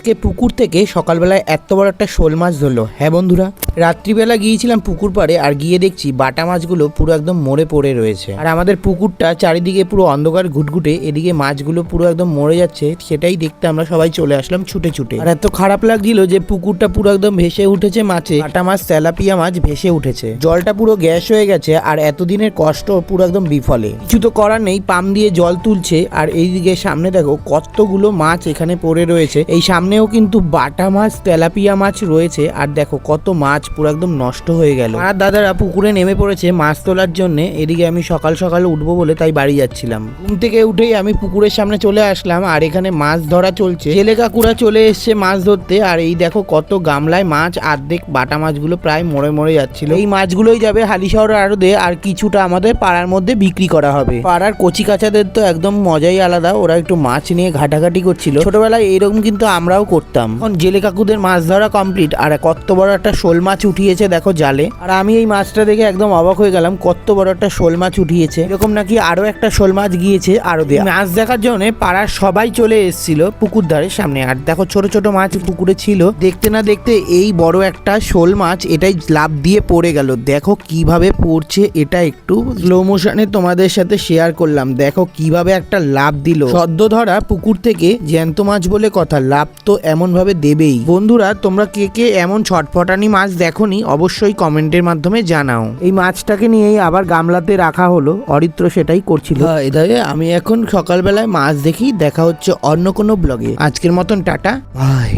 আজকে পুকুর থেকে সকালবেলায় এত বড় একটা শোল মাছ ধরলো। হ্যাঁ বন্ধুরা, রাত্রিবেলা গিয়েছিলাম পুকুর পাড়ে, আর গিয়ে দেখছি বাটা মাছগুলো পুরো একদম মরে পড়ে রয়েছে। আর আমাদের পুকুরটা চারিদিকে পুরো অন্ধকার ঘুটঘুটে, এদিকে মাছগুলো পুরো একদম মরে যাচ্ছে। সেটাই দেখতে আমরা সবাই চলে আসলাম ছুটে ছুটে। আর এত খারাপ লাগছিল যে পুকুরটা পুরো একদম ভেসে উঠেছে মাছে, বাটা মাছ, তেলাপিয়া মাছ ভেসে উঠেছে। জলটা পুরো গ্যাস হয়ে গেছে, আর এতদিনের কষ্ট পুরো একদম বিফলে। কিছু তো করার নেই, পাম্প দিয়ে জল তুলছে। আর এইদিকে সামনে দেখো কতগুলো মাছ এখানে পড়ে রয়েছে। এই সামনেও কিন্তু বাটা মাছ, তেলাপিয়া মাছ রয়েছে। আর দেখো কত মাছ পুরো একদম নষ্ট হয়ে গেল। আর দাদারা পুকুরে নেমে পড়েছে মাছ তোলার জন্য। এদিকে আমি সকাল সকাল উঠবো বলে তাই বাড়ি যাচ্ছিলাম। ঘুম থেকে উঠেই আমি পুকুরের সামনে চলে আসলাম, আর এখানে মাছ ধরা চলছে। ছেলে কাকুরা চলে এসছে মাছ ধরতে। আর এই দেখো কত গামলায় মাছ, অর্ধেক বাটা মাছগুলো প্রায় মরে মরে যাচ্ছিল। এই মাছগুলোই যাবে হালিশহরের আড়তে, আর কিছুটা আমাদের পাড়ার মধ্যে বিক্রি করা হবে। পাড়ার কচি কাচাদের তো একদম মজাই আলাদা, ওরা একটু মাছ নিয়ে ঘাটাঘাটি করছিল। ছোটবেলায় এরকম কিন্তু আমরাও করতাম। এখন জেলে কাকুদের মাছ ধরা কমপ্লিট, আর কত বড় একটা শোল মাছ উঠিয়েছে দেখো জালে। আর আমি এই মাছটা দেখে একদম অবাক হয়ে গেলাম, কত বড় একটা শোল মাছ উঠিয়েছে। এরকম নাকি আরো একটা শোল মাছ গিয়েছে আরো দিয়ে। মাছ দেখার জন্য পাড়ার সবাই চলে এসেছিল পুকুর ধারের সামনে। আর দেখো ছোট ছোট মাছ পুকুরে ছিল। দেখতে না দেখতে এই বড় একটা শোল মাছ এটাই লাফ দিয়ে পড়ে গেল। দেখো কিভাবে পড়ছে, এটা একটু স্লো মোশনে তোমাদের সাথে শেয়ার করলাম। দেখো কিভাবে একটা লাফ দিল। সদ্য ধরা পুকুর থেকে জ্যান্ত মাছ বলে কথা, লাফ তো এমন ভাবে দেবেই। বন্ধুরা, তোমরা কে কে এমন ছটফটানি মাছ দেখোনি অবশ্যই কমেন্টের মাধ্যমে জানাও। এই মাছটাকে নিয়েই আবার গামলাতে রাখা হলো, অরিত্র সেটাই করছিল। এদারে আমি এখন সকালবেলায় মাছ দেখি। দেখা হচ্ছে অন্য কোনো ব্লগে। আজকের মতন টাটা, বাই।